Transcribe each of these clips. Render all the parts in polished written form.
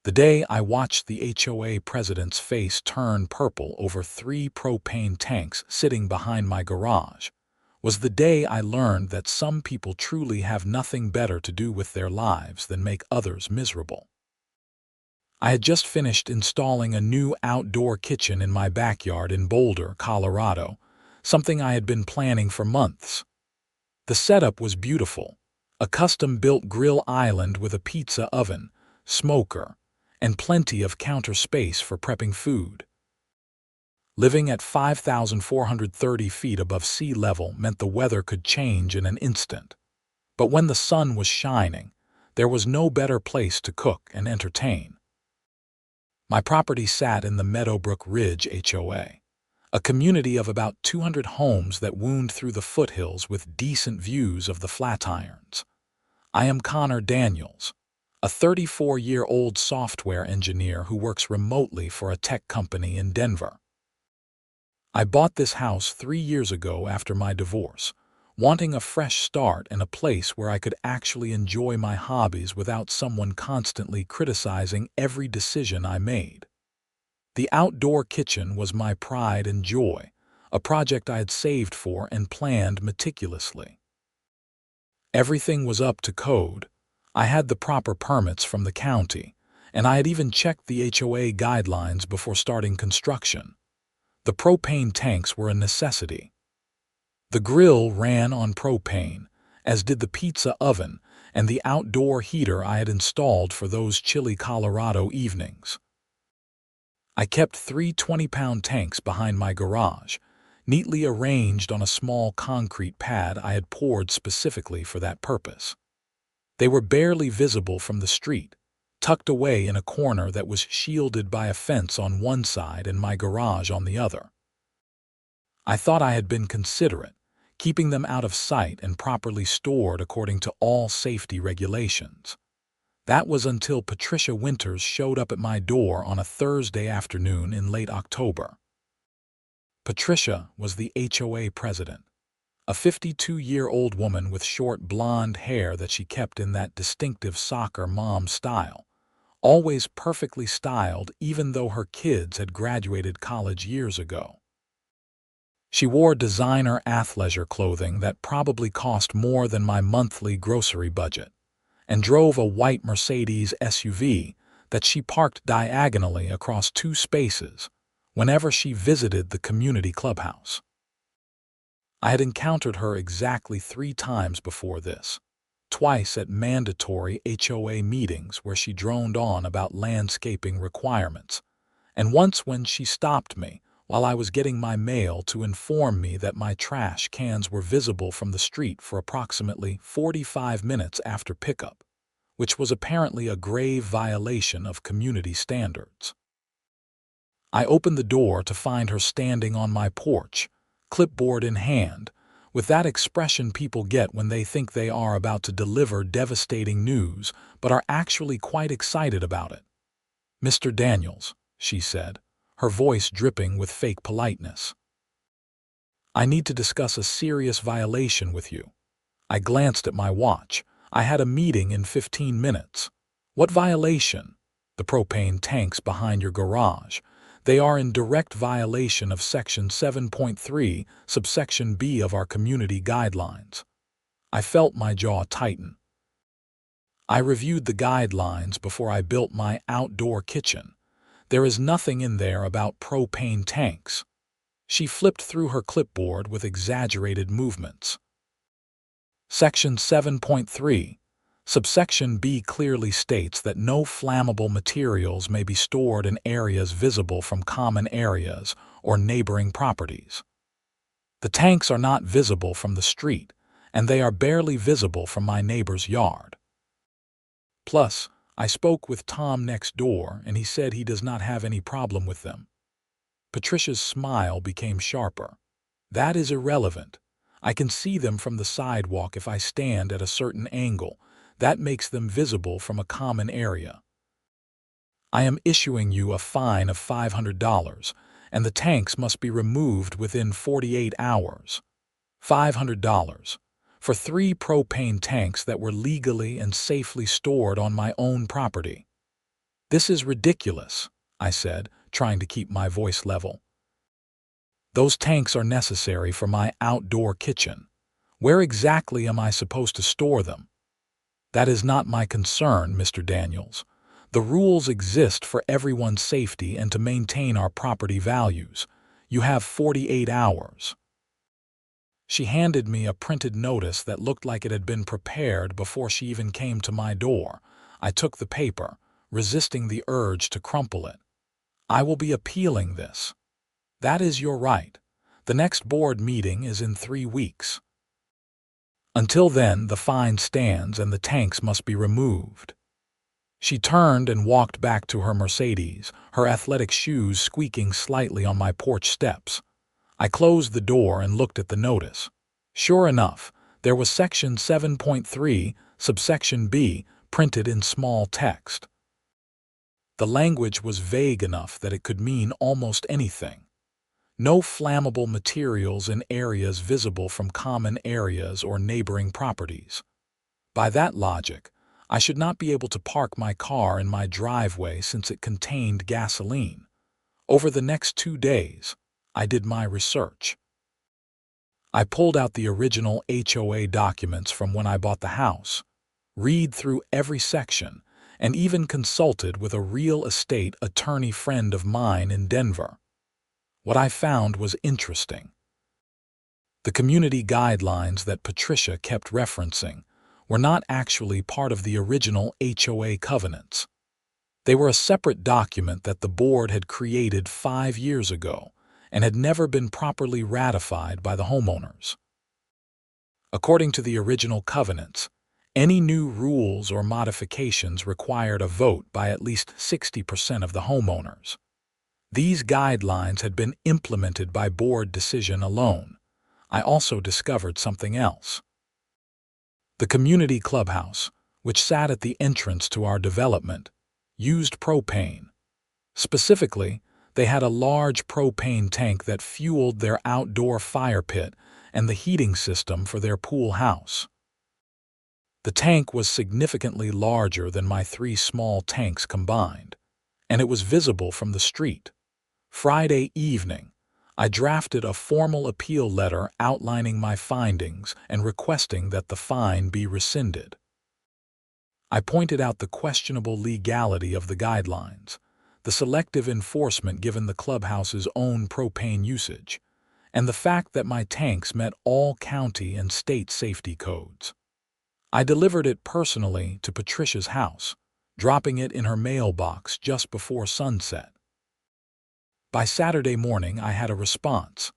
The day I watched the HOA president's face turn purple over 3 propane tanks sitting behind my garage was the day I learned that some people truly have nothing better to do with their lives than make others miserable. I had just finished installing a new outdoor kitchen in my backyard in Boulder, Colorado, something I had been planning for months. The setup was beautiful, a custom-built grill island with a pizza oven, smoker, and plenty of counter space for prepping food. Living at 5,430 feet above sea level meant the weather could change in an instant. But when the sun was shining, there was no better place to cook and entertain. My property sat in the Meadowbrook Ridge HOA, a community of about 200 homes that wound through the foothills with decent views of the Flatirons. I am Connor Daniels, a 34-year-old software engineer who works remotely for a tech company in Denver. I bought this house 3 years ago after my divorce, wanting a fresh start and a place where I could actually enjoy my hobbies without someone constantly criticizing every decision I made. The outdoor kitchen was my pride and joy, a project I had saved for and planned meticulously. Everything was up to code. I had the proper permits from the county, and I had even checked the HOA guidelines before starting construction. The propane tanks were a necessity. The grill ran on propane, as did the pizza oven and the outdoor heater I had installed for those chilly Colorado evenings. I kept 3 20-pound tanks behind my garage, neatly arranged on a small concrete pad I had poured specifically for that purpose. They were barely visible from the street, tucked away in a corner that was shielded by a fence on one side and my garage on the other. I thought I had been considerate, keeping them out of sight and properly stored according to all safety regulations. That was until Patricia Winters showed up at my door on a Thursday afternoon in late October. Patricia was the HOA president, a 52-year-old woman with short blonde hair that she kept in that distinctive soccer mom style, always perfectly styled even though her kids had graduated college years ago. She wore designer athleisure clothing that probably cost more than my monthly grocery budget, and drove a white Mercedes SUV that she parked diagonally across 2 spaces whenever she visited the community clubhouse. I had encountered her exactly 3 times before this, twice at mandatory HOA meetings where she droned on about landscaping requirements, and once when she stopped me while I was getting my mail to inform me that my trash cans were visible from the street for approximately 45 minutes after pickup, which was apparently a grave violation of community standards. I opened the door to find her standing on my porch, clipboard in hand, with that expression people get when they think they are about to deliver devastating news but are actually quite excited about it. "Mr. Daniels," she said, her voice dripping with fake politeness. "I need to discuss a serious violation with you." I glanced at my watch. I had a meeting in 15 minutes. "What violation?" "The propane tanks behind your garage. They are in direct violation of Section 7.3, subsection B of our community guidelines." I felt my jaw tighten. I reviewed the guidelines before I built my outdoor kitchen. There is nothing in there about propane tanks. She flipped through her clipboard with exaggerated movements. Section 7.3, subsection B clearly states that no flammable materials may be stored in areas visible from common areas or neighboring properties. The tanks are not visible from the street, and they are barely visible from my neighbor's yard. Plus, I spoke with Tom next door, and he said he does not have any problem with them. Patricia's smile became sharper. "That is irrelevant. I can see them from the sidewalk if I stand at a certain angle. That makes them visible from a common area. I am issuing you a fine of $500, and the tanks must be removed within 48 hours. $500 for 3 propane tanks that were legally and safely stored on my own property." "This is ridiculous," I said, trying to keep my voice level. "Those tanks are necessary for my outdoor kitchen. Where exactly am I supposed to store them?" "That is not my concern, Mr. Daniels. The rules exist for everyone's safety and to maintain our property values. You have 48 hours. She handed me a printed notice that looked like it had been prepared before she even came to my door. I took the paper, resisting the urge to crumple it. "I will be appealing this." "That is your right. The next board meeting is in 3 weeks. Until then, the fine stands and the tanks must be removed." She turned and walked back to her Mercedes, her athletic shoes squeaking slightly on my porch steps. I closed the door and looked at the notice. Sure enough, there was Section 7.3, subsection B, printed in small text. The language was vague enough that it could mean almost anything. No flammable materials in areas visible from common areas or neighboring properties. By that logic, I should not be able to park my car in my driveway since it contained gasoline. Over the next 2 days, I did my research. I pulled out the original HOA documents from when I bought the house, read through every section, and even consulted with a real estate attorney friend of mine in Denver. What I found was interesting. The community guidelines that Patricia kept referencing were not actually part of the original HOA covenants. They were a separate document that the board had created 5 years ago and had never been properly ratified by the homeowners. According to the original covenants, any new rules or modifications required a vote by at least 60% of the homeowners. These guidelines had been implemented by board decision alone. I also discovered something else. The community clubhouse, which sat at the entrance to our development, used propane. Specifically, they had a large propane tank that fueled their outdoor fire pit and the heating system for their pool house. The tank was significantly larger than my 3 small tanks combined, and it was visible from the street. Friday evening, I drafted a formal appeal letter outlining my findings and requesting that the fine be rescinded. I pointed out the questionable legality of the guidelines, the selective enforcement given the clubhouse's own propane usage, and the fact that my tanks met all county and state safety codes. I delivered it personally to Patricia's house, dropping it in her mailbox just before sunset. By Saturday morning, I had a response.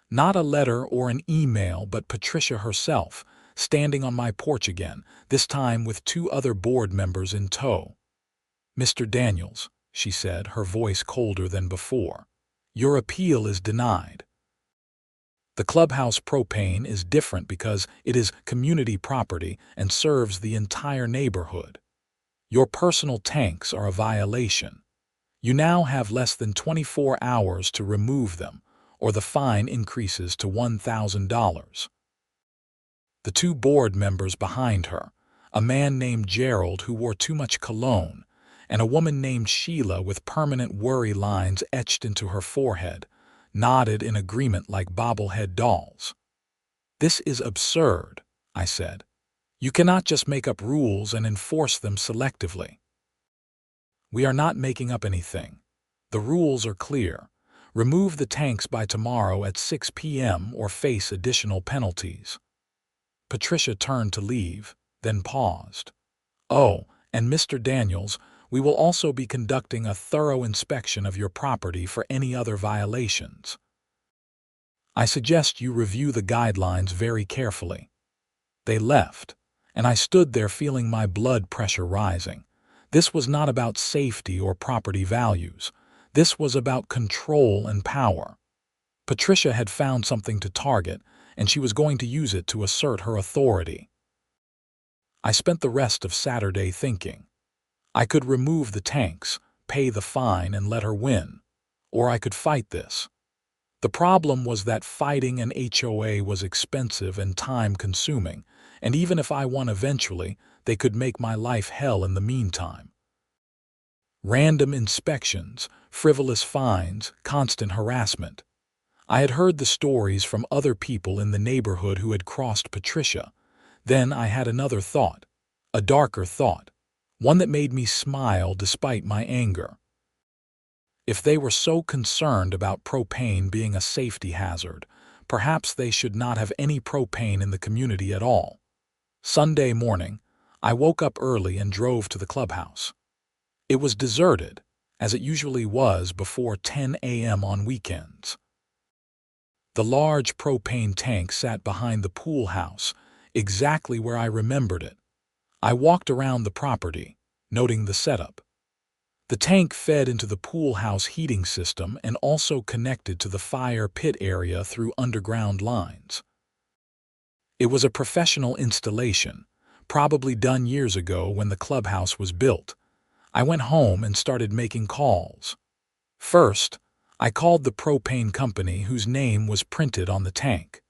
Not a letter or an email, but Patricia herself, standing on my porch again, this time with 2 other board members in tow. "Mr. Daniels," she said, her voice colder than before, "your appeal is denied. The clubhouse propane is different because it is community property and serves the entire neighborhood. Your personal tanks are a violation. You now have less than 24 hours to remove them, or the fine increases to $1,000. The 2 board members behind her, a man named Gerald who wore too much cologne, and a woman named Sheila with permanent worry lines etched into her forehead, nodded in agreement like bobblehead dolls. "This is absurd," I said. "You cannot just make up rules and enforce them selectively." "We are not making up anything. The rules are clear. Remove the tanks by tomorrow at 6 p.m. or face additional penalties." Patricia turned to leave, then paused. "Oh, and Mr. Daniels, we will also be conducting a thorough inspection of your property for any other violations. I suggest you review the guidelines very carefully." They left, and I stood there feeling my blood pressure rising. This was not about safety or property values. This was about control and power. Patricia had found something to target, and she was going to use it to assert her authority. I spent the rest of Saturday thinking. I could remove the tanks, pay the fine, and let her win. Or I could fight this. The problem was that fighting an HOA was expensive and time-consuming, and even if I won eventually, they could make my life hell in the meantime. Random inspections, frivolous fines, constant harassment. I had heard the stories from other people in the neighborhood who had crossed Patricia. Then I had another thought, a darker thought, one that made me smile despite my anger. If they were so concerned about propane being a safety hazard, perhaps they should not have any propane in the community at all. Sunday morning, I woke up early and drove to the clubhouse. It was deserted, as it usually was before 10 a.m. on weekends. The large propane tank sat behind the pool house, exactly where I remembered it. I walked around the property, noting the setup. The tank fed into the pool house heating system and also connected to the fire pit area through underground lines. It was a professional installation, probably done years ago when the clubhouse was built. I went home and started making calls. First, I called the propane company whose name was printed on the tank.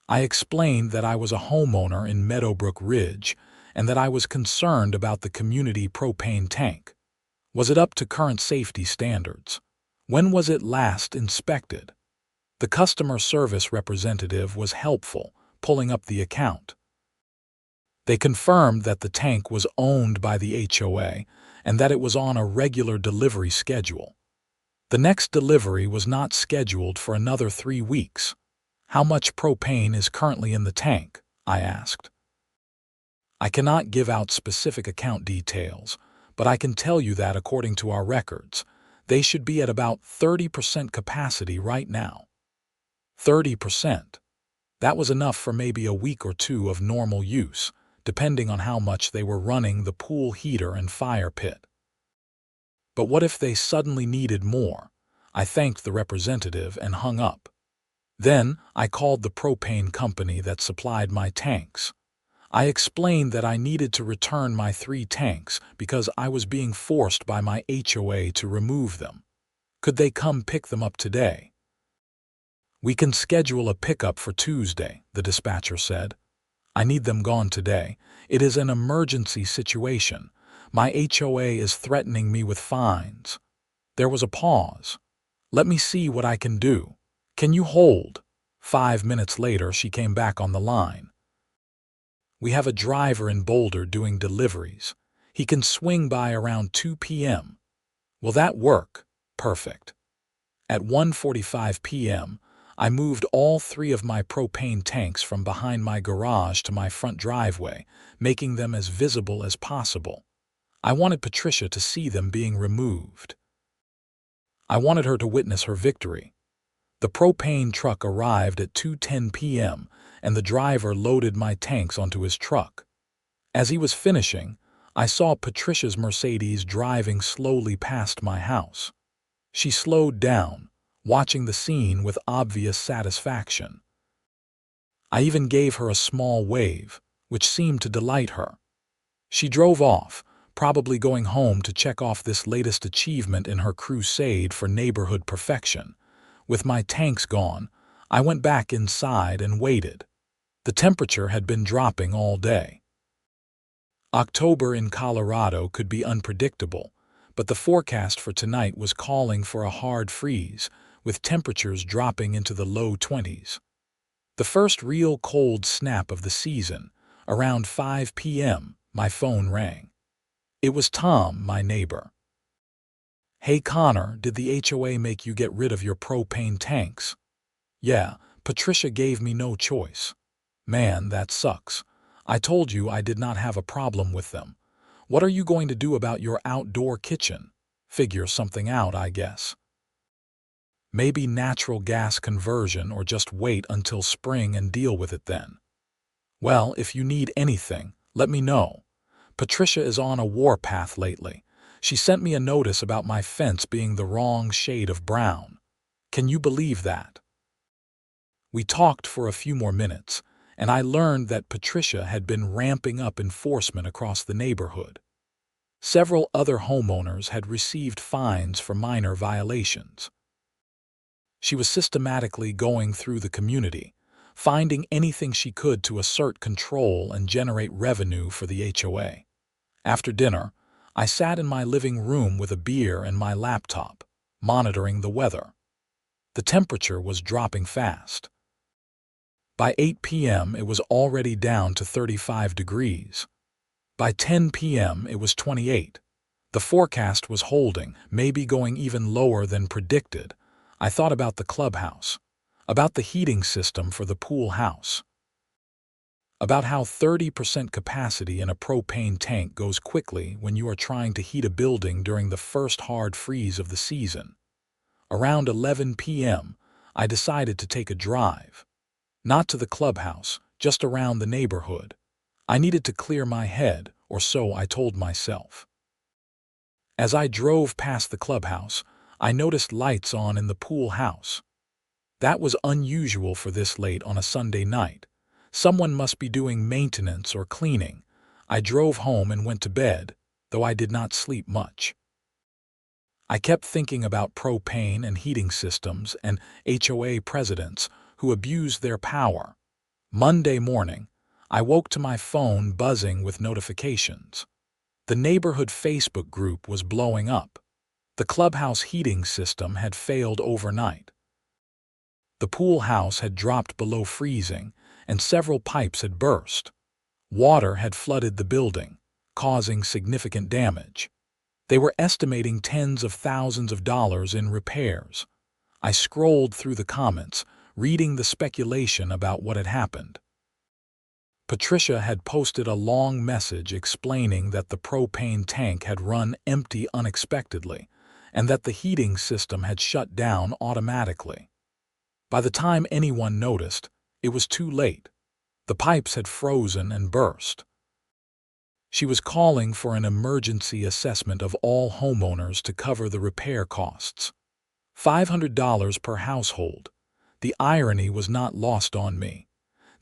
I explained that I was a homeowner in Meadowbrook Ridge and that I was concerned about the community propane tank. Was it up to current safety standards? When was it last inspected? The customer service representative was helpful, pulling up the account. They confirmed that the tank was owned by the HOA and that it was on a regular delivery schedule. The next delivery was not scheduled for another 3 weeks. How much propane is currently in the tank? I asked. I cannot give out specific account details, but I can tell you that according to our records, they should be at about 30% capacity right now. 30%. That was enough for maybe a week or two of normal use, depending on how much they were running the pool heater and fire pit. But what if they suddenly needed more? I thanked the representative and hung up. Then I called the propane company that supplied my tanks. I explained that I needed to return my 3 tanks because I was being forced by my HOA to remove them. Could they come pick them up today? We can schedule a pickup for Tuesday, the dispatcher said. I need them gone today. It is an emergency situation. My HOA is threatening me with fines. There was a pause. Let me see what I can do. Can you hold? 5 minutes later, she came back on the line. We have a driver in Boulder doing deliveries. He can swing by around 2 p.m. Will that work? Perfect. At 1:45 p.m., I moved all 3 of my propane tanks from behind my garage to my front driveway, making them as visible as possible. I wanted Patricia to see them being removed. I wanted her to witness her victory. The propane truck arrived at 2:10 p.m., and the driver loaded my tanks onto his truck. As he was finishing, I saw Patricia's Mercedes driving slowly past my house. She slowed down, watching the scene with obvious satisfaction. I even gave her a small wave, which seemed to delight her. She drove off, probably going home to check off this latest achievement in her crusade for neighborhood perfection. With my tanks gone, I went back inside and waited. The temperature had been dropping all day. October in Colorado could be unpredictable, but the forecast for tonight was calling for a hard freeze, with temperatures dropping into the low 20s. The first real cold snap of the season, around 5 p.m., my phone rang. It was Tom, my neighbor. Hey Connor, did the HOA make you get rid of your propane tanks? Yeah, Patricia gave me no choice. Man, that sucks. I told you I did not have a problem with them. What are you going to do about your outdoor kitchen? Figure something out, I guess. Maybe natural gas conversion or just wait until spring and deal with it then. Well, if you need anything, let me know. Patricia is on a warpath lately. She sent me a notice about my fence being the wrong shade of brown. Can you believe that? We talked for a few more minutes, and I learned that Patricia had been ramping up enforcement across the neighborhood. Several other homeowners had received fines for minor violations. She was systematically going through the community, finding anything she could to assert control and generate revenue for the HOA. After dinner, I sat in my living room with a beer and my laptop, monitoring the weather. The temperature was dropping fast. By 8 p.m. it was already down to 35 degrees. By 10 p.m. it was 28. The forecast was holding, maybe going even lower than predicted. I thought about the clubhouse, about the heating system for the pool house, about how 30% capacity in a propane tank goes quickly when you are trying to heat a building during the first hard freeze of the season. Around 11 p.m., I decided to take a drive. Not to the clubhouse, just around the neighborhood. I needed to clear my head, or so I told myself. As I drove past the clubhouse, I noticed lights on in the pool house. That was unusual for this late on a Sunday night. Someone must be doing maintenance or cleaning. I drove home and went to bed, though I did not sleep much. I kept thinking about propane and heating systems and HOA presidents who abused their power. Monday morning, I woke to my phone buzzing with notifications. The neighborhood Facebook group was blowing up. The clubhouse heating system had failed overnight. The pool house had dropped below freezing, and several pipes had burst. Water had flooded the building, causing significant damage. They were estimating tens of thousands of dollars in repairs. I scrolled through the comments, reading the speculation about what had happened. Patricia had posted a long message explaining that the propane tank had run empty unexpectedly and that the heating system had shut down automatically. By the time anyone noticed, it was too late. The pipes had frozen and burst. She was calling for an emergency assessment of all homeowners to cover the repair costs. $500 per household. The irony was not lost on me.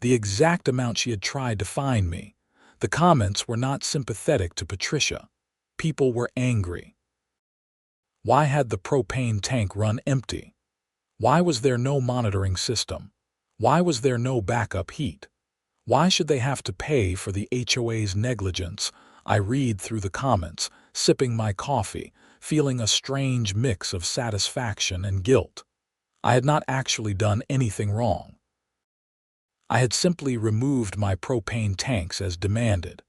The exact amount she had tried to fine me. The comments were not sympathetic to Patricia. People were angry. Why had the propane tank run empty? Why was there no monitoring system? Why was there no backup heat? Why should they have to pay for the HOA's negligence? I read through the comments, sipping my coffee, feeling a strange mix of satisfaction and guilt. I had not actually done anything wrong. I had simply removed my propane tanks as demanded.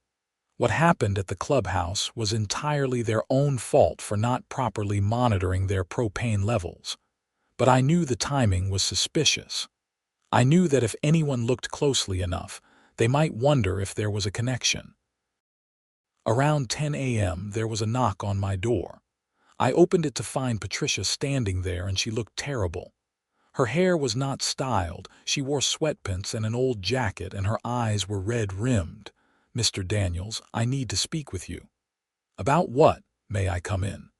What happened at the clubhouse was entirely their own fault for not properly monitoring their propane levels. But I knew the timing was suspicious. I knew that if anyone looked closely enough, they might wonder if there was a connection. Around 10 a.m., there was a knock on my door. I opened it to find Patricia standing there, and she looked terrible. Her hair was not styled, she wore sweatpants and an old jacket, and her eyes were red-rimmed. "Mr. Daniels, I need to speak with you." "About what? May I come in?"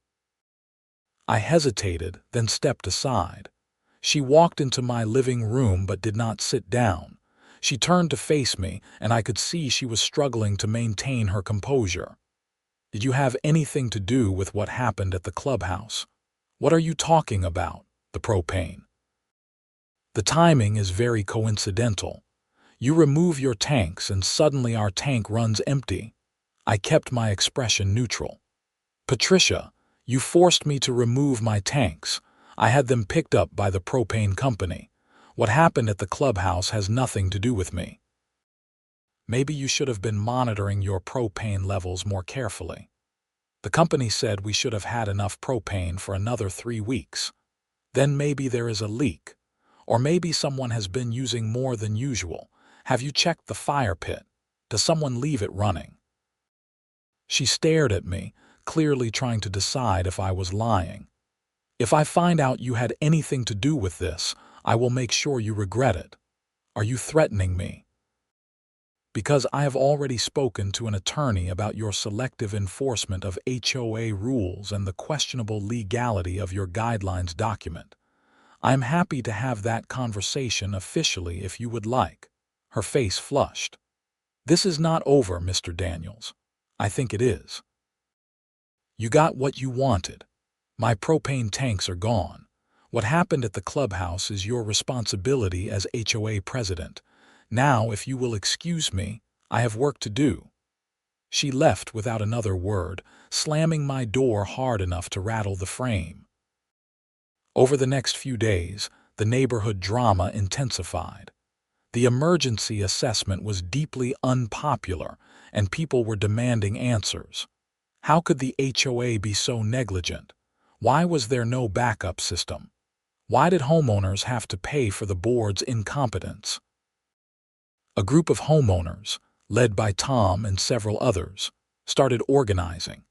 I hesitated, then stepped aside. She walked into my living room but did not sit down. She turned to face me, and I could see she was struggling to maintain her composure. "Did you have anything to do with what happened at the clubhouse?" "What are you talking about?" "The propane." "The timing is very coincidental. You remove your tanks and suddenly our tank runs empty." I kept my expression neutral. "Patricia, you forced me to remove my tanks. I had them picked up by the propane company. What happened at the clubhouse has nothing to do with me." "Maybe you should have been monitoring your propane levels more carefully. The company said we should have had enough propane for another 3 weeks. Then maybe there is a leak. Or maybe someone has been using more than usual. Have you checked the fire pit? Does someone leave it running?" She stared at me, clearly trying to decide if I was lying. "If I find out you had anything to do with this, I will make sure you regret it." "Are you threatening me?" "Because I have already spoken to an attorney about your selective enforcement of HOA rules and the questionable legality of your guidelines document. I am happy to have that conversation officially if you would like." Her face flushed. "This is not over, Mr. Daniels. I think it is. You got what you wanted. My propane tanks are gone. What happened at the clubhouse is your responsibility as HOA president. Now, if you will excuse me, I have work to do." She left without another word, slamming my door hard enough to rattle the frame. Over the next few days, the neighborhood drama intensified. The emergency assessment was deeply unpopular, and people were demanding answers. How could the HOA be so negligent? Why was there no backup system? Why did homeowners have to pay for the board's incompetence? A group of homeowners, led by Tom and several others, started organizing.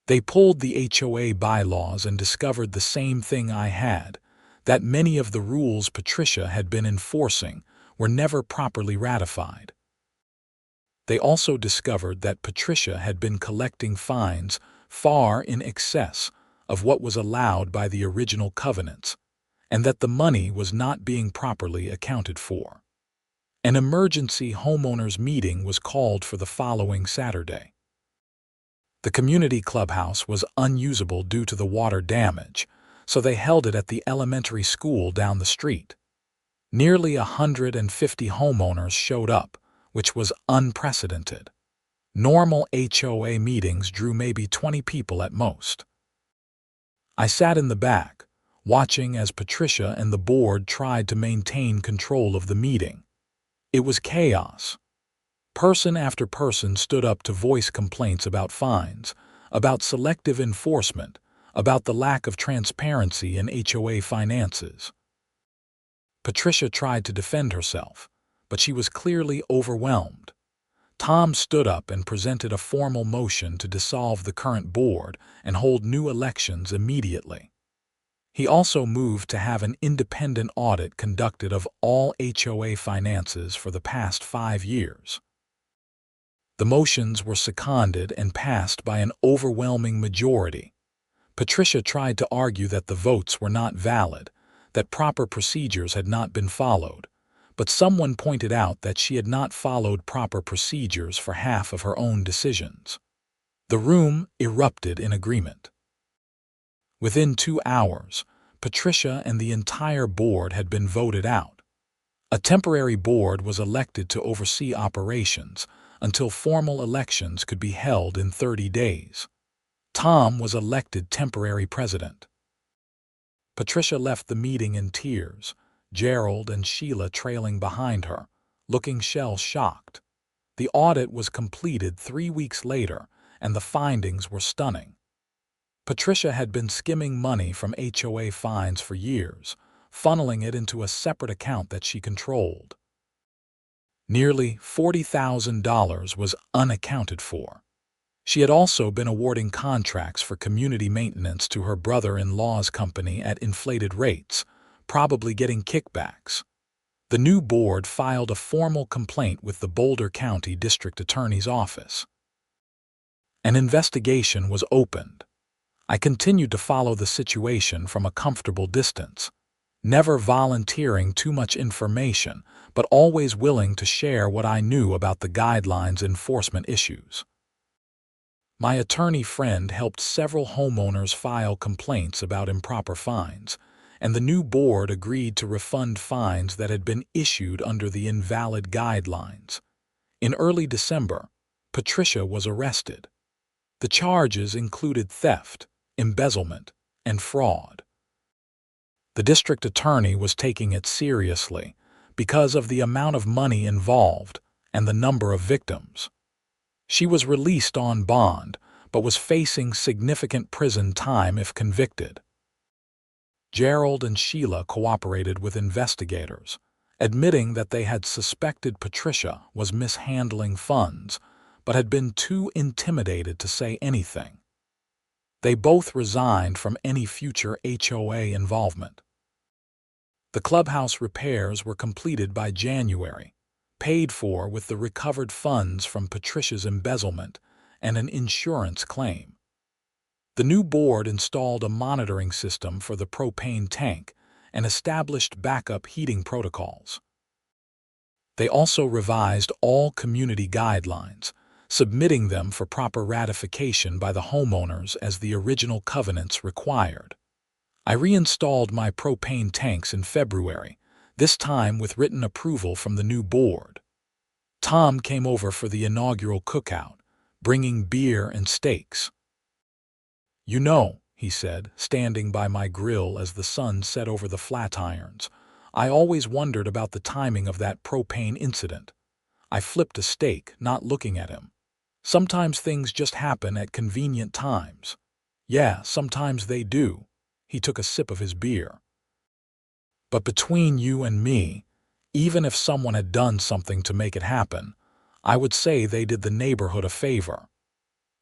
They pulled the HOA bylaws and discovered the same thing I had, that many of the rules Patricia had been enforcing were never properly ratified. They also discovered that Patricia had been collecting fines far in excess of what was allowed by the original covenants, and that the money was not being properly accounted for. An emergency homeowners meeting was called for the following Saturday. The community clubhouse was unusable due to the water damage, so they held it at the elementary school down the street. Nearly 150 homeowners showed up, which was unprecedented. Normal HOA meetings drew maybe 20 people at most. I sat in the back, watching as Patricia and the board tried to maintain control of the meeting. It was chaos. Person after person stood up to voice complaints about fines, about selective enforcement, about the lack of transparency in HOA finances. Patricia tried to defend herself, but she was clearly overwhelmed. Tom stood up and presented a formal motion to dissolve the current board and hold new elections immediately. He also moved to have an independent audit conducted of all HOA finances for the past 5 years. The motions were seconded and passed by an overwhelming majority. Patricia tried to argue that the votes were not valid, that proper procedures had not been followed, but someone pointed out that she had not followed proper procedures for half of her own decisions. The room erupted in agreement. Within 2 hours, Patricia and the entire board had been voted out. A temporary board was elected to oversee operations until formal elections could be held in 30 days. Tom was elected temporary president. Patricia left the meeting in tears, Gerald and Sheila trailing behind her, looking shell-shocked. The audit was completed 3 weeks later, and the findings were stunning. Patricia had been skimming money from HOA fines for years, funneling it into a separate account that she controlled. Nearly $40,000 was unaccounted for. She had also been awarding contracts for community maintenance to her brother-in-law's company at inflated rates, probably getting kickbacks. The new board filed a formal complaint with the Boulder County District Attorney's Office. An investigation was opened. I continued to follow the situation from a comfortable distance, never volunteering too much information, but always willing to share what I knew about the guidelines' enforcement issues. My attorney friend helped several homeowners file complaints about improper fines, and the new board agreed to refund fines that had been issued under the invalid guidelines. In early December, Patricia was arrested. The charges included theft, embezzlement, and fraud. The district attorney was taking it seriously because of the amount of money involved and the number of victims. She was released on bond, but was facing significant prison time if convicted. Gerald and Sheila cooperated with investigators, admitting that they had suspected Patricia was mishandling funds, but had been too intimidated to say anything. They both resigned from any future HOA involvement. The clubhouse repairs were completed by January, paid for with the recovered funds from Patricia's embezzlement and an insurance claim. The new board installed a monitoring system for the propane tank and established backup heating protocols. They also revised all community guidelines, submitting them for proper ratification by the homeowners as the original covenants required. I reinstalled my propane tanks in February, this time with written approval from the new board. Tom came over for the inaugural cookout, bringing beer and steaks. "You know," he said, standing by my grill as the sun set over the flat irons, "I always wondered about the timing of that propane incident." I flipped a steak, not looking at him. "Sometimes things just happen at convenient times." "Yeah, sometimes they do." He took a sip of his beer. "But between you and me, even if someone had done something to make it happen, I would say they did the neighborhood a favor."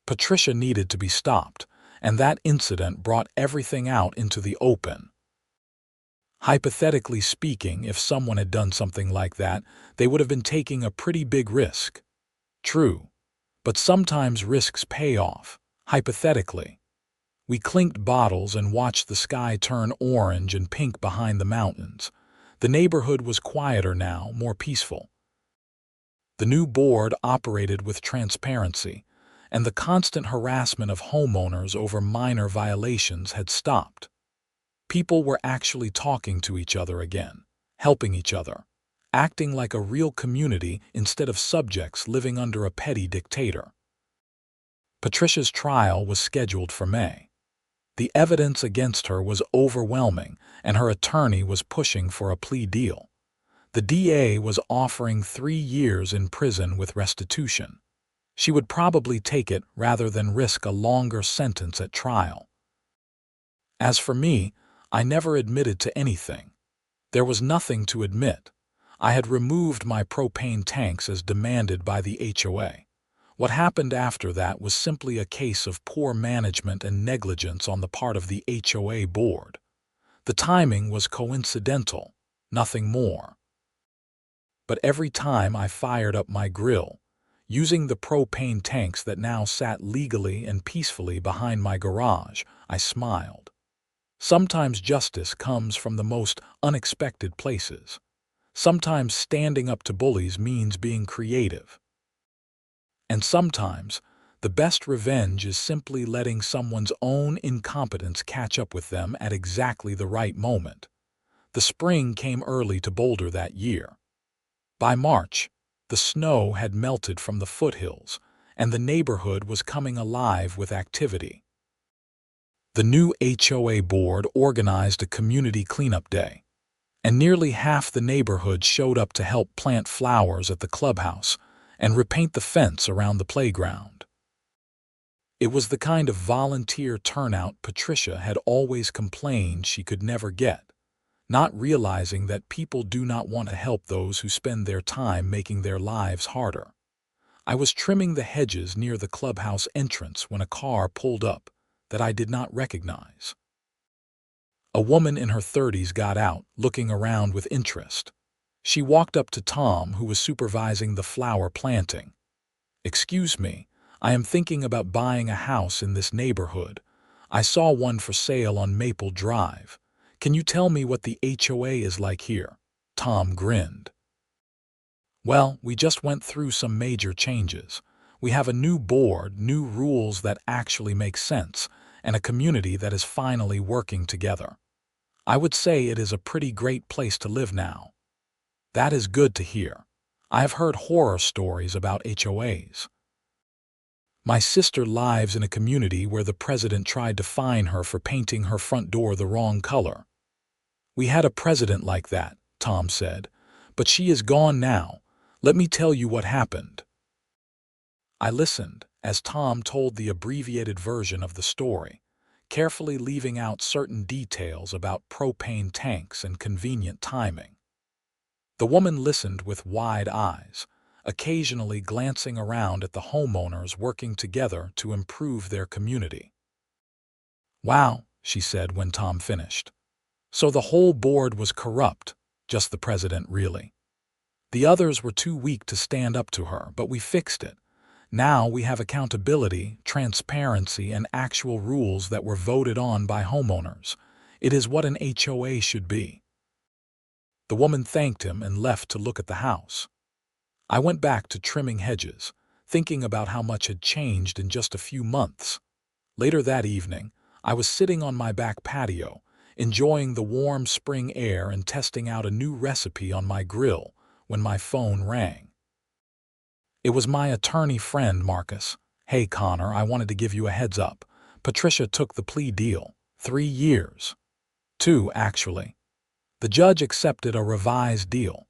Patricia needed to be stopped, and that incident brought everything out into the open. Hypothetically speaking, if someone had done something like that, they would have been taking a pretty big risk. True. But sometimes risks pay off, hypothetically. We clinked bottles and watched the sky turn orange and pink behind the mountains. The neighborhood was quieter now, more peaceful. The new board operated with transparency, and the constant harassment of homeowners over minor violations had stopped. People were actually talking to each other again, helping each other, acting like a real community instead of subjects living under a petty dictator. Patricia's trial was scheduled for May. The evidence against her was overwhelming, and her attorney was pushing for a plea deal. The DA was offering 3 years in prison with restitution. She would probably take it rather than risk a longer sentence at trial. As for me, I never admitted to anything. There was nothing to admit. I had removed my propane tanks as demanded by the HOA. What happened after that was simply a case of poor management and negligence on the part of the HOA board. The timing was coincidental, nothing more. But every time I fired up my grill, using the propane tanks that now sat legally and peacefully behind my garage, I smiled. Sometimes justice comes from the most unexpected places. Sometimes standing up to bullies means being creative. And sometimes, the best revenge is simply letting someone's own incompetence catch up with them at exactly the right moment. The spring came early to Boulder that year. By March, the snow had melted from the foothills, and the neighborhood was coming alive with activity. The new HOA board organized a community cleanup day, and nearly half the neighborhood showed up to help plant flowers at the clubhouse and repaint the fence around the playground. It was the kind of volunteer turnout Patricia had always complained she could never get, not realizing that people do not want to help those who spend their time making their lives harder. I was trimming the hedges near the clubhouse entrance when a car pulled up that I did not recognize. A woman in her 30s got out, looking around with interest. She walked up to Tom, who was supervising the flower planting. "Excuse me, I am thinking about buying a house in this neighborhood. I saw one for sale on Maple Drive. Can you tell me what the HOA is like here?" Tom grinned. "Well, we just went through some major changes. We have a new board, new rules that actually make sense, and a community that is finally working together. I would say it is a pretty great place to live now." "That is good to hear. I have heard horror stories about HOAs. My sister lives in a community where the president tried to fine her for painting her front door the wrong color." "We had a president like that," Tom said, "but she is gone now. Let me tell you what happened." I listened as Tom told the abbreviated version of the story, carefully leaving out certain details about propane tanks and convenient timing. The woman listened with wide eyes, occasionally glancing around at the homeowners working together to improve their community. "Wow," she said when Tom finished. "So the whole board was corrupt, just the president really. The others were too weak to stand up to her, but we fixed it. Now we have accountability, transparency, and actual rules that were voted on by homeowners. It is what an HOA should be." The woman thanked him and left to look at the house. I went back to trimming hedges, thinking about how much had changed in just a few months. Later that evening, I was sitting on my back patio, enjoying the warm spring air and testing out a new recipe on my grill when my phone rang. It was my attorney friend, Marcus, Hey, Connor, I wanted to give you a heads up. Patricia took the plea deal. 3 years. 2, actually. The judge accepted a revised deal.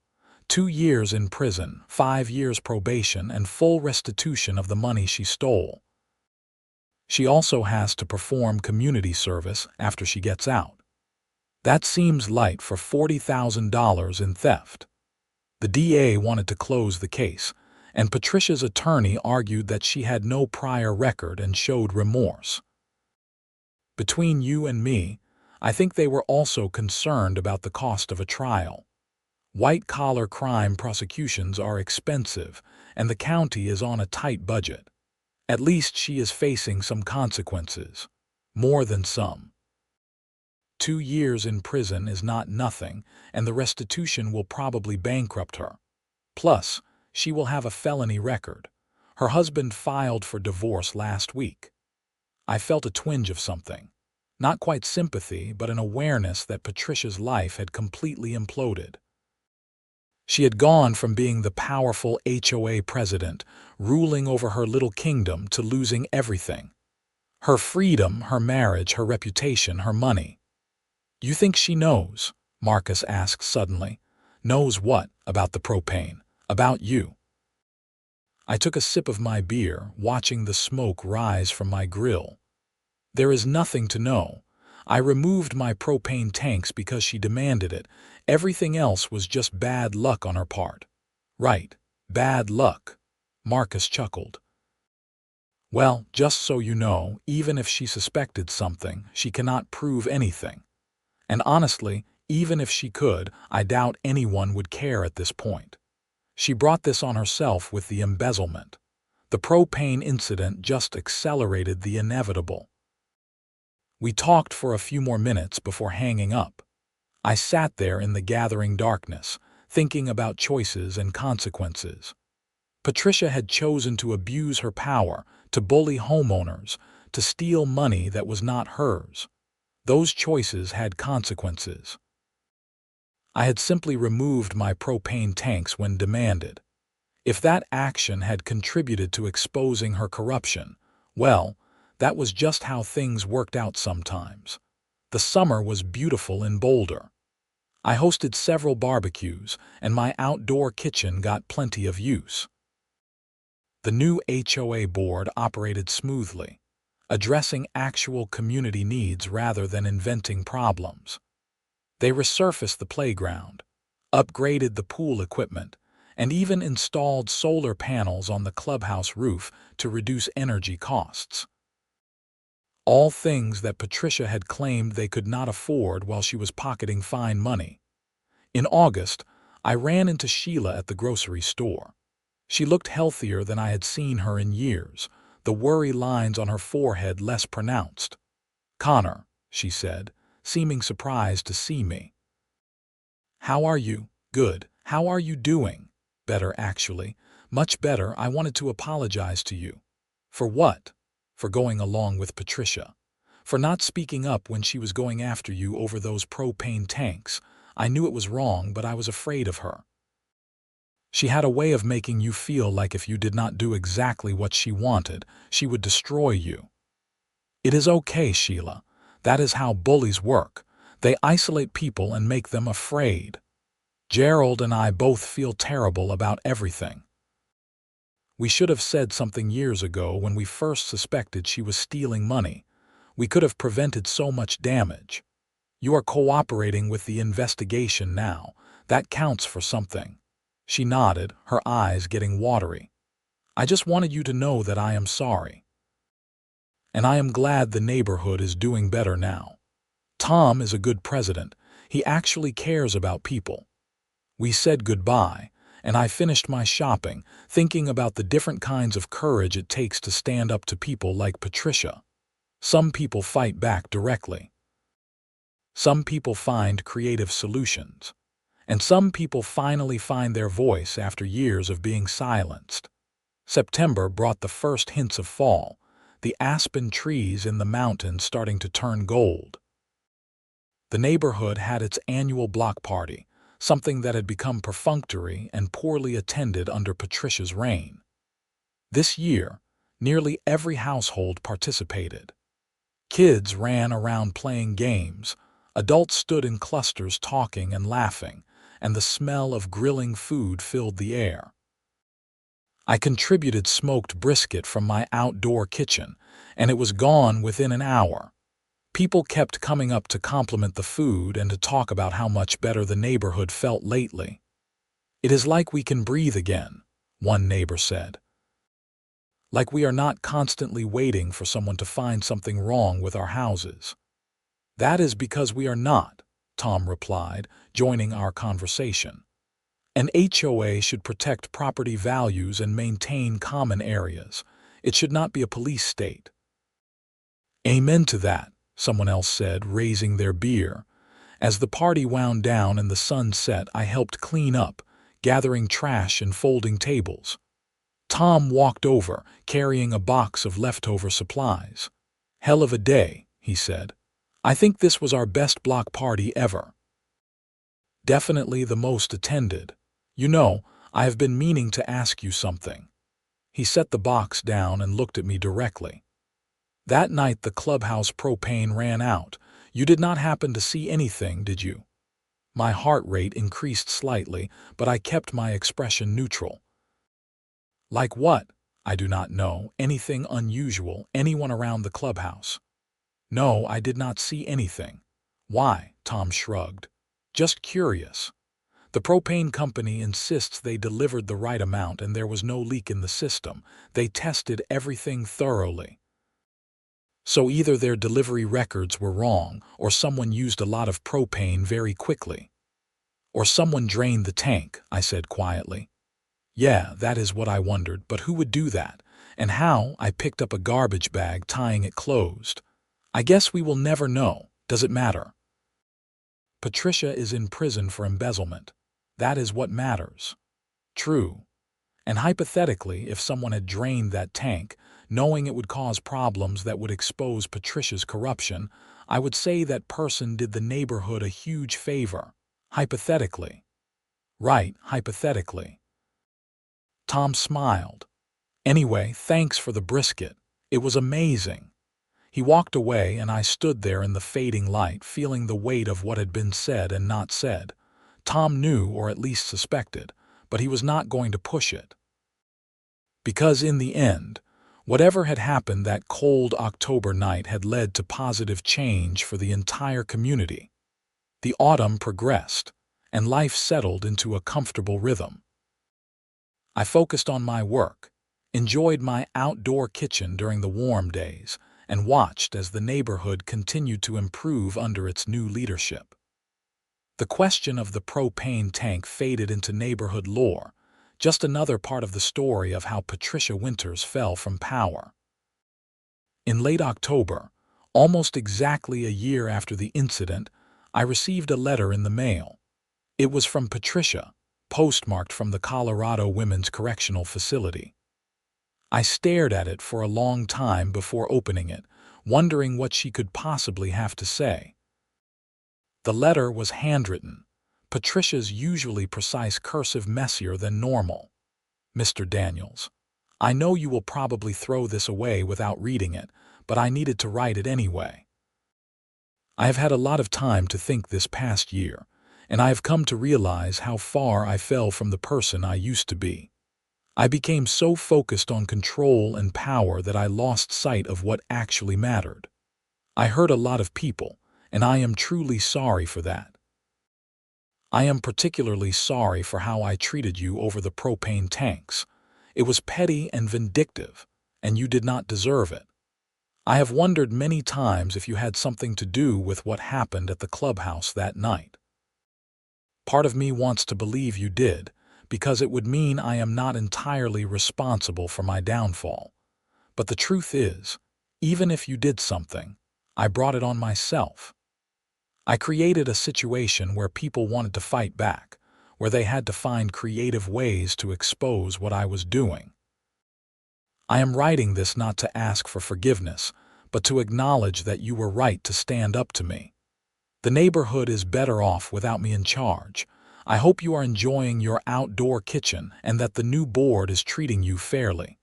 2 years in prison, 5 years probation, and full restitution of the money she stole. She also has to perform community service after she gets out. That seems light for $40,000 in theft. The DA wanted to close the case, and Patricia's attorney argued that she had no prior record and showed remorse. Between you and me, I think they were also concerned about the cost of a trial. White-collar crime prosecutions are expensive, and the county is on a tight budget. At least she is facing some consequences. More than some. 2 years in prison is not nothing, and the restitution will probably bankrupt her. Plus, she will have a felony record. Her husband filed for divorce last week. I felt a twinge of something. Not quite sympathy, but an awareness that Patricia's life had completely imploded. She had gone from being the powerful HOA president, ruling over her little kingdom, to losing everything. Her freedom, her marriage, her reputation, her money. You think she knows? Marcus asked suddenly. Knows what? About the propane. About you. I took a sip of my beer, watching the smoke rise from my grill. There is nothing to know. I removed my propane tanks because she demanded it. Everything else was just bad luck on her part. Right, bad luck. Marcus chuckled. Well, just so you know, even if she suspected something, she cannot prove anything. And honestly, even if she could, I doubt anyone would care at this point. She brought this on herself with the embezzlement. The propane incident just accelerated the inevitable. We talked for a few more minutes before hanging up. I sat there in the gathering darkness, thinking about choices and consequences. Patricia had chosen to abuse her power, to bully homeowners, to steal money that was not hers. Those choices had consequences. I had simply removed my propane tanks when demanded. If that action had contributed to exposing her corruption, well, that was just how things worked out sometimes. The summer was beautiful in Boulder. I hosted several barbecues, and my outdoor kitchen got plenty of use. The new HOA board operated smoothly, addressing actual community needs rather than inventing problems. They resurfaced the playground, upgraded the pool equipment, and even installed solar panels on the clubhouse roof to reduce energy costs. All things that Patricia had claimed they could not afford while she was pocketing fine money. In August, I ran into Sheila at the grocery store. She looked healthier than I had seen her in years, the worry lines on her forehead less pronounced. "Connor," she said, seeming surprised to see me. "How are you?" "Good. How are you doing?" "Better, actually. Much better. I wanted to apologize to you." "For what?" "For going along with Patricia. For not speaking up when she was going after you over those propane tanks. I knew it was wrong, but I was afraid of her. She had a way of making you feel like if you did not do exactly what she wanted, she would destroy you." "It is okay, Sheila. That is how bullies work. They isolate people and make them afraid. Gerald and I both feel terrible about everything. We should have said something years ago when we first suspected she was stealing money. We could have prevented so much damage. You are cooperating with the investigation now. That counts for something." She nodded, her eyes getting watery. "I just wanted you to know that I am sorry. And I am glad the neighborhood is doing better now. Tom is a good president. He actually cares about people." We said goodbye, and I finished my shopping, thinking about the different kinds of courage it takes to stand up to people like Patricia. Some people fight back directly. Some people find creative solutions. And some people finally find their voice after years of being silenced. September brought the first hints of fall, the aspen trees in the mountains starting to turn gold. The neighborhood had its annual block party, something that had become perfunctory and poorly attended under Patricia's reign. This year, Nearly every household participated. Kids ran around playing games, adults stood in clusters talking and laughing, and the smell of grilling food filled the air. I contributed smoked brisket from my outdoor kitchen, and it was gone within an hour. People kept coming up to compliment the food and to talk about how much better the neighborhood felt lately. "It is like we can breathe again," one neighbor said. "Like we are not constantly waiting for someone to find something wrong with our houses." "That is because we are not," Tom replied, joining our conversation. "An HOA should protect property values and maintain common areas. It should not be a police state." "Amen to that," someone else said, raising their beer. As the party wound down and the sun set, I helped clean up, gathering trash and folding tables. Tom walked over, carrying a box of leftover supplies. "Hell of a day," he said. "I think this was our best block party ever." "Definitely the most attended. You know, I have been meaning to ask you something." He set the box down and looked at me directly. "That night the clubhouse propane ran out. You did not happen to see anything, did you?" My heart rate increased slightly, but I kept my expression neutral. "Like what?" "I do not know. Anything unusual? Anyone around the clubhouse?" "No, I did not see anything." "Why?" Tom shrugged. "Just curious. The propane company insists they delivered the right amount and there was no leak in the system. They tested everything thoroughly. So either their delivery records were wrong, or someone used a lot of propane very quickly. Or someone drained the tank," I said quietly. "Yeah, that is what I wondered, but who would do that? And how?" I picked up a garbage bag, tying it closed. "I guess we will never know. Does it matter?" "Patricia is in prison for embezzlement. That is what matters." "True. And hypothetically, if someone had drained that tank, knowing it would cause problems that would expose Patricia's corruption, I would say that person did the neighborhood a huge favor. Hypothetically." "Right, hypothetically." Tom smiled. "Anyway, thanks for the brisket. It was amazing." He walked away and I stood there in the fading light, feeling the weight of what had been said and not said. Tom knew, or at least suspected, but he was not going to push it. Because in the end, whatever had happened that cold October night had led to positive change for the entire community. The autumn progressed, and life settled into a comfortable rhythm. I focused on my work, enjoyed my outdoor kitchen during the warm days, and watched as the neighborhood continued to improve under its new leadership. The question of the propane tank faded into neighborhood lore, just another part of the story of how Patricia Winters fell from power. In late October, almost exactly a year after the incident, I received a letter in the mail. It was from Patricia, postmarked from the Colorado Women's Correctional Facility. I stared at it for a long time before opening it, wondering what she could possibly have to say. The letter was handwritten, Patricia's usually precise cursive messier than normal. "Mr. Daniels, I know you will probably throw this away without reading it, but I needed to write it anyway. I have had a lot of time to think this past year, and I have come to realize how far I fell from the person I used to be. I became so focused on control and power that I lost sight of what actually mattered. I hurt a lot of people, and I am truly sorry for that. I am particularly sorry for how I treated you over the propane tanks. It was petty and vindictive, and you did not deserve it. I have wondered many times if you had something to do with what happened at the clubhouse that night. Part of me wants to believe you did, because it would mean I am not entirely responsible for my downfall. But the truth is, even if you did something, I brought it on myself. I created a situation where people wanted to fight back, where they had to find creative ways to expose what I was doing. I am writing this not to ask for forgiveness, but to acknowledge that you were right to stand up to me. The neighborhood is better off without me in charge. I hope you are enjoying your outdoor kitchen and that the new board is treating you fairly.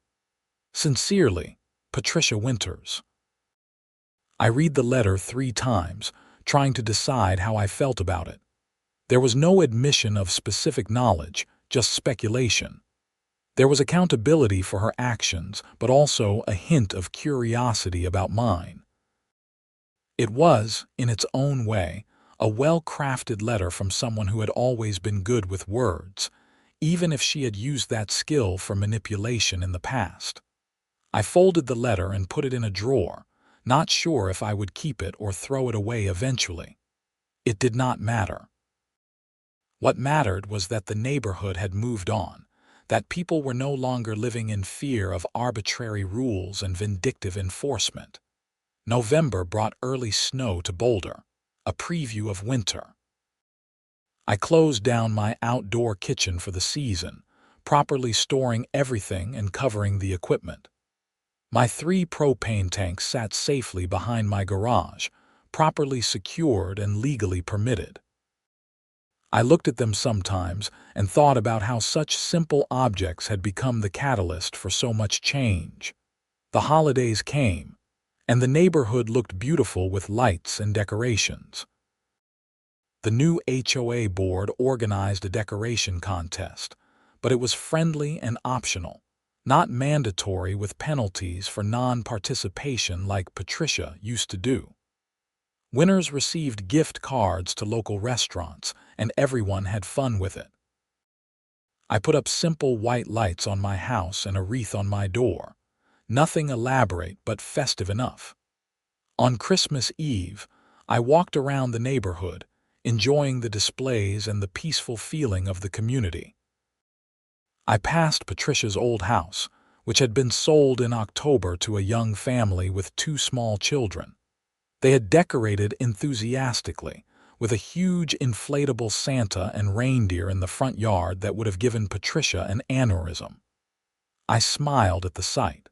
Sincerely, Patricia Winters. I read the letter 3 times, trying to decide how I felt about it. There was no admission of specific knowledge, just speculation. There was accountability for her actions, but also a hint of curiosity about mine. It was, in its own way, a well-crafted letter from someone who had always been good with words, even if she had used that skill for manipulation in the past. I folded the letter and put it in a drawer, not sure if I would keep it or throw it away eventually. It did not matter. What mattered was that the neighborhood had moved on, that people were no longer living in fear of arbitrary rules and vindictive enforcement. November brought early snow to Boulder, a preview of winter. I closed down my outdoor kitchen for the season, properly storing everything and covering the equipment. My 3 propane tanks sat safely behind my garage, properly secured and legally permitted. I looked at them sometimes and thought about how such simple objects had become the catalyst for so much change. The holidays came, and the neighborhood looked beautiful with lights and decorations. The new HOA board organized a decoration contest, but it was friendly and optional, not mandatory with penalties for non-participation like Patricia used to do. Winners received gift cards to local restaurants, and everyone had fun with it. I put up simple white lights on my house and a wreath on my door. Nothing elaborate but festive enough. On Christmas Eve, I walked around the neighborhood, enjoying the displays and the peaceful feeling of the community. I passed Patricia's old house, which had been sold in October to a young family with 2 small children. They had decorated enthusiastically, with a huge inflatable Santa and reindeer in the front yard that would have given Patricia an aneurysm. I smiled at the sight.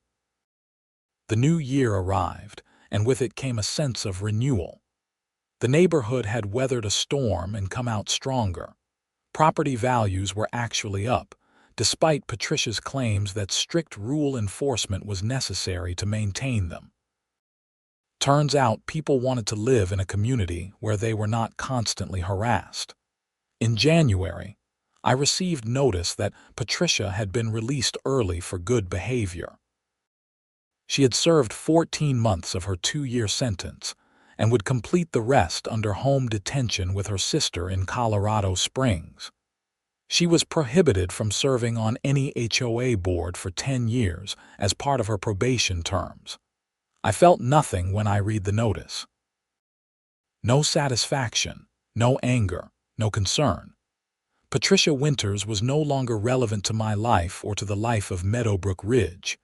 The new year arrived, and with it came a sense of renewal. The neighborhood had weathered a storm and come out stronger. Property values were actually up, despite Patricia's claims that strict rule enforcement was necessary to maintain them. Turns out people wanted to live in a community where they were not constantly harassed. In January, I received notice that Patricia had been released early for good behavior. She had served 14 months of her 2-year sentence and would complete the rest under home detention with her sister in Colorado Springs. She was prohibited from serving on any HOA board for 10 years as part of her probation terms. I felt nothing when I read the notice. No satisfaction, no anger, no concern. Patricia Winters was no longer relevant to my life or to the life of Meadowbrook Ridge.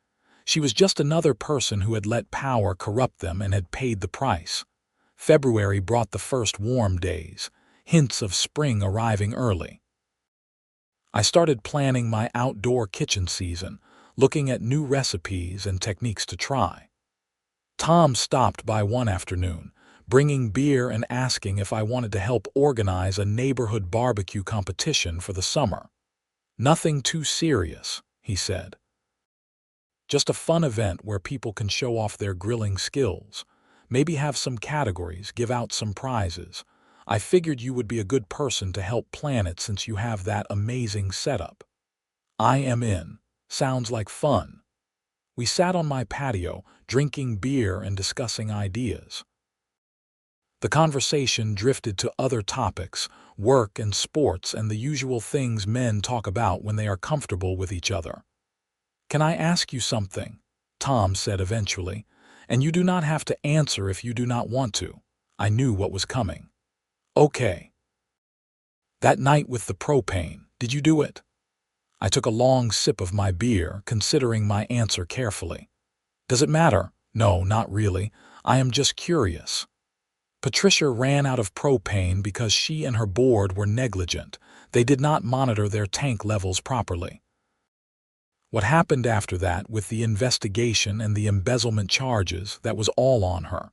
She was just another person who had let power corrupt them and had paid the price. February brought the first warm days, hints of spring arriving early. I started planning my outdoor kitchen season, looking at new recipes and techniques to try. Tom stopped by one afternoon, bringing beer and asking if I wanted to help organize a neighborhood barbecue competition for the summer. Nothing too serious, he said. Just a fun event where people can show off their grilling skills. Maybe have some categories, give out some prizes. I figured you would be a good person to help plan it since you have that amazing setup. I am in. Sounds like fun. We sat on my patio, drinking beer and discussing ideas. The conversation drifted to other topics, work and sports and the usual things men talk about when they are comfortable with each other. "Can I ask you something?" Tom said eventually, "and you do not have to answer if you do not want to." I knew what was coming. "Okay. That night with the propane, did you do it?" I took a long sip of my beer, considering my answer carefully. "Does it matter?" "No, not really. I am just curious." Patricia ran out of propane because she and her board were negligent. They did not monitor their tank levels properly. What happened after that with the investigation and the embezzlement charges, that was all on her.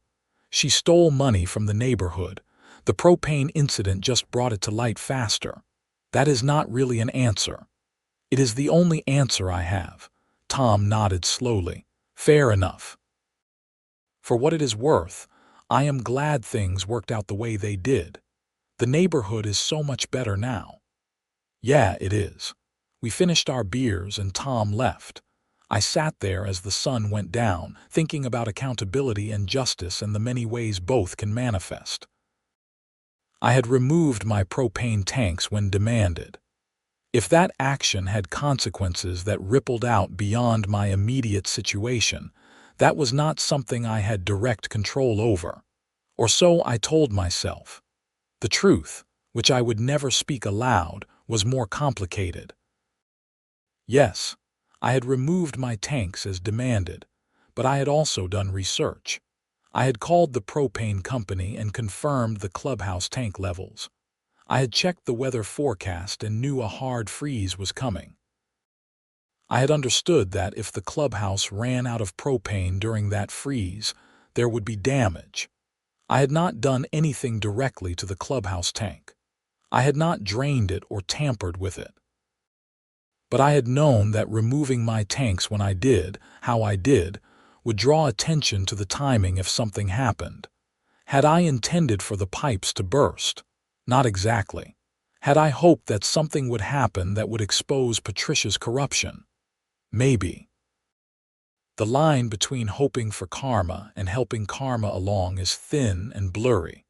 She stole money from the neighborhood. The propane incident just brought it to light faster. That is not really an answer. It is the only answer I have. Tom nodded slowly. Fair enough. For what it is worth, I am glad things worked out the way they did. The neighborhood is so much better now. Yeah, it is. We finished our beers and Tom left. I sat there as the sun went down, thinking about accountability and justice and the many ways both can manifest. I had removed my propane tanks when demanded. If that action had consequences that rippled out beyond my immediate situation, that was not something I had direct control over. Or so I told myself. The truth, which I would never speak aloud, was more complicated. Yes, I had removed my tanks as demanded, but I had also done research. I had called the propane company and confirmed the clubhouse tank levels. I had checked the weather forecast and knew a hard freeze was coming. I had understood that if the clubhouse ran out of propane during that freeze, there would be damage. I had not done anything directly to the clubhouse tank. I had not drained it or tampered with it. But I had known that removing my tanks when I did, how I did, would draw attention to the timing if something happened. Had I intended for the pipes to burst? Not exactly. Had I hoped that something would happen that would expose Patricia's corruption? Maybe. The line between hoping for karma and helping karma along is thin and blurry.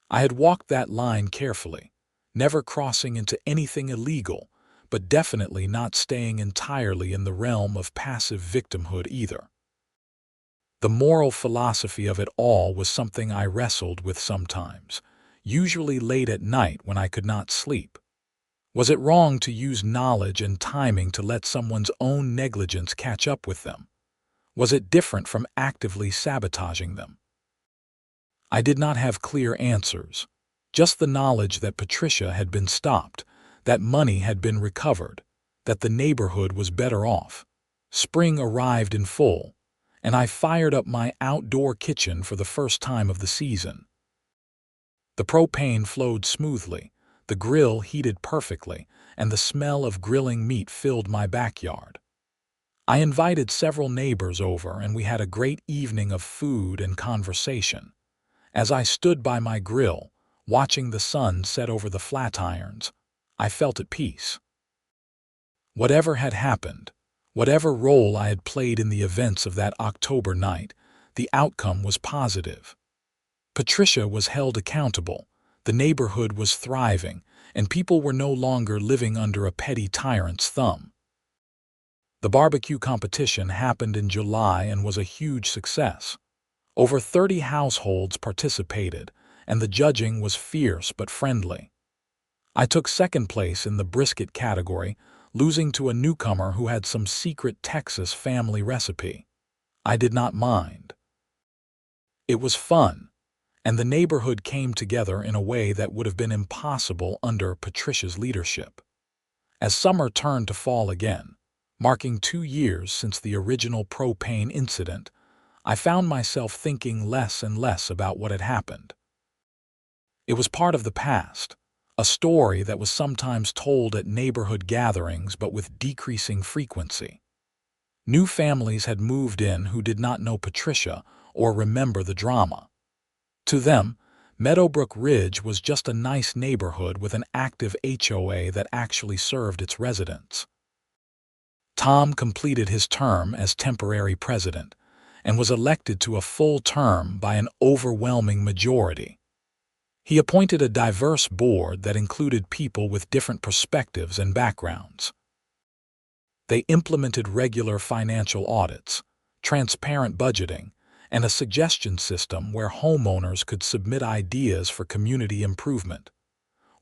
I had walked that line carefully, never crossing into anything illegal, but definitely not staying entirely in the realm of passive victimhood either. The moral philosophy of it all was something I wrestled with sometimes, usually late at night when I could not sleep. Was it wrong to use knowledge and timing to let someone's own negligence catch up with them? Was it different from actively sabotaging them? I did not have clear answers, just the knowledge that Patricia had been stopped, that money had been recovered, that the neighborhood was better off. Spring arrived in full, and I fired up my outdoor kitchen for the first time of the season. The propane flowed smoothly, the grill heated perfectly, and the smell of grilling meat filled my backyard. I invited several neighbors over, and we had a great evening of food and conversation. As I stood by my grill, watching the sun set over the flat irons, I felt at peace. Whatever had happened, whatever role I had played in the events of that October night, the outcome was positive. Patricia was held accountable, the neighborhood was thriving, and people were no longer living under a petty tyrant's thumb. The barbecue competition happened in July and was a huge success. Over 30 households participated, and the judging was fierce but friendly. I took second place in the brisket category, losing to a newcomer who had some secret Texas family recipe. I did not mind. It was fun, and the neighborhood came together in a way that would have been impossible under Patricia's leadership. As summer turned to fall again, marking 2 years since the original propane incident, I found myself thinking less and less about what had happened. It was part of the past, a story that was sometimes told at neighborhood gatherings but with decreasing frequency. New families had moved in who did not know Patricia or remember the drama. To them, Meadowbrook Ridge was just a nice neighborhood with an active HOA that actually served its residents. Tom completed his term as temporary president and was elected to a full term by an overwhelming majority. He appointed a diverse board that included people with different perspectives and backgrounds. They implemented regular financial audits, transparent budgeting, and a suggestion system where homeowners could submit ideas for community improvement.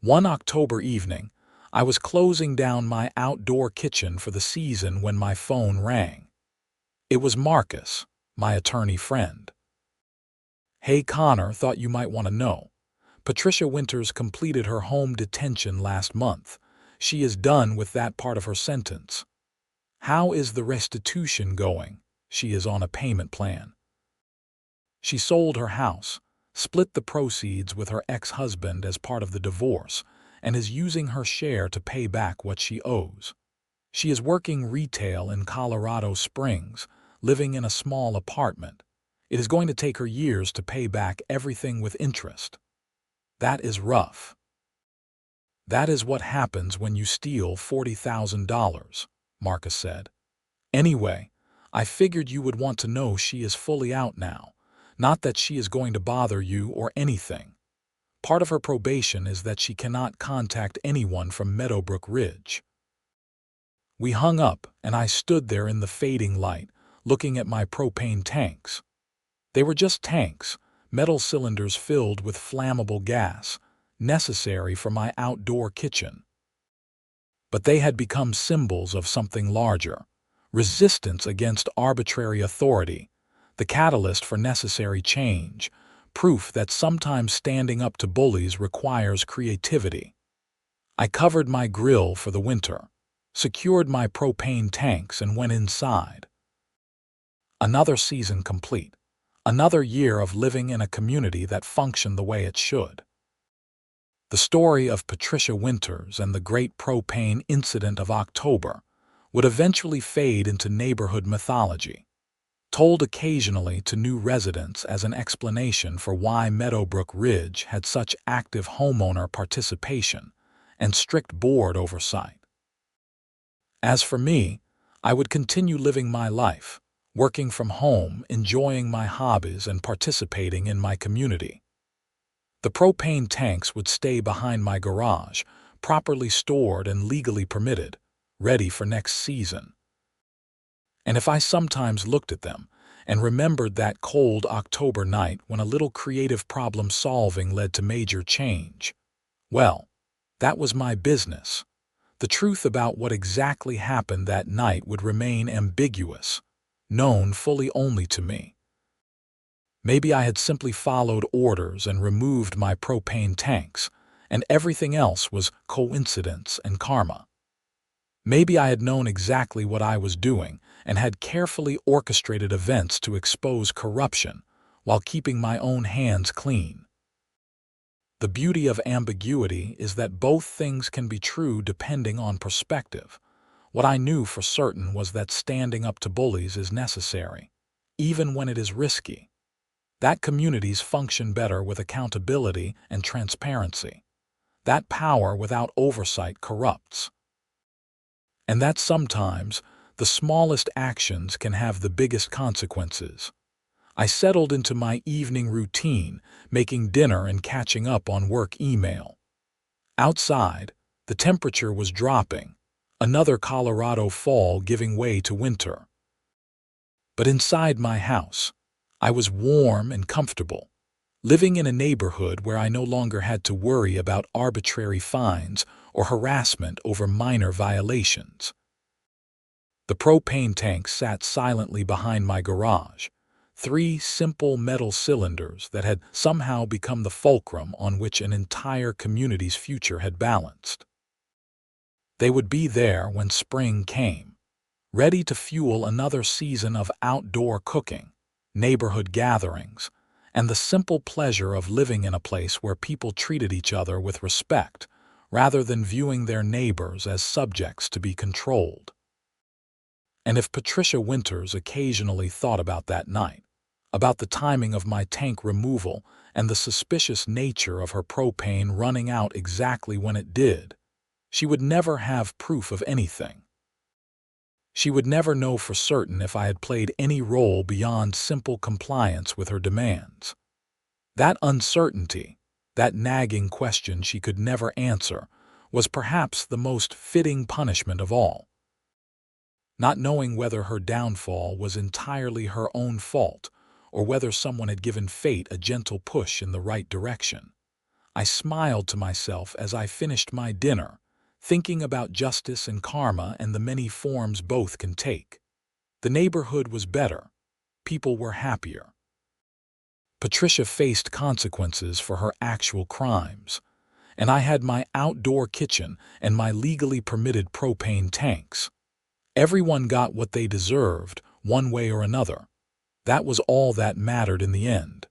One October evening, I was closing down my outdoor kitchen for the season when my phone rang. It was Marcus, my attorney friend. "Hey Connor, thought you might want to know. Patricia Winters completed her home detention last month. She is done with that part of her sentence. How is the restitution going? She is on a payment plan. She sold her house, split the proceeds with her ex-husband as part of the divorce, and is using her share to pay back what she owes. She is working retail in Colorado Springs, living in a small apartment. It is going to take her years to pay back everything with interest. That is rough. That is what happens when you steal $40,000, Marcus said. Anyway, I figured you would want to know she is fully out now, not that she is going to bother you or anything. Part of her probation is that she cannot contact anyone from Meadowbrook Ridge. We hung up, and I stood there in the fading light, looking at my propane tanks. They were just tanks, metal cylinders filled with flammable gas, necessary for my outdoor kitchen. But they had become symbols of something larger: resistance against arbitrary authority, the catalyst for necessary change, proof that sometimes standing up to bullies requires creativity. I covered my grill for the winter, secured my propane tanks, and went inside. Another season complete, another year of living in a community that functioned the way it should. The story of Patricia Winters and the Great Propane Incident of October would eventually fade into neighborhood mythology, told occasionally to new residents as an explanation for why Meadowbrook Ridge had such active homeowner participation and strict board oversight. As for me, I would continue living my life, working from home, enjoying my hobbies, and participating in my community. The propane tanks would stay behind my garage, properly stored and legally permitted, ready for next season. And if I sometimes looked at them and remembered that cold October night when a little creative problem-solving led to major change, well, that was my business. The truth about what exactly happened that night would remain ambiguous, known fully only to me. Maybe I had simply followed orders and removed my propane tanks, and everything else was coincidence and karma. Maybe I had known exactly what I was doing and had carefully orchestrated events to expose corruption while keeping my own hands clean. The beauty of ambiguity is that both things can be true depending on perspective. What I knew for certain was that standing up to bullies is necessary, even when it is risky. That communities function better with accountability and transparency. That power without oversight corrupts. And that sometimes the smallest actions can have the biggest consequences. I settled into my evening routine, making dinner and catching up on work email. Outside, the temperature was dropping, another Colorado fall giving way to winter. But inside my house, I was warm and comfortable, living in a neighborhood where I no longer had to worry about arbitrary fines or harassment over minor violations. The propane tanks sat silently behind my garage, 3 simple metal cylinders that had somehow become the fulcrum on which an entire community's future had balanced. They would be there when spring came, ready to fuel another season of outdoor cooking, neighborhood gatherings, and the simple pleasure of living in a place where people treated each other with respect, rather than viewing their neighbors as subjects to be controlled. And if Patricia Winters occasionally thought about that night, about the timing of my tank removal and the suspicious nature of her propane running out exactly when it did, she would never have proof of anything. She would never know for certain if I had played any role beyond simple compliance with her demands. That uncertainty, that nagging question she could never answer, was perhaps the most fitting punishment of all. Not knowing whether her downfall was entirely her own fault or whether someone had given fate a gentle push in the right direction, I smiled to myself as I finished my dinner, thinking about justice and karma and the many forms both can take. The neighborhood was better. People were happier. Patricia faced consequences for her actual crimes, and I had my outdoor kitchen and my legally permitted propane tanks. Everyone got what they deserved, one way or another. That was all that mattered in the end.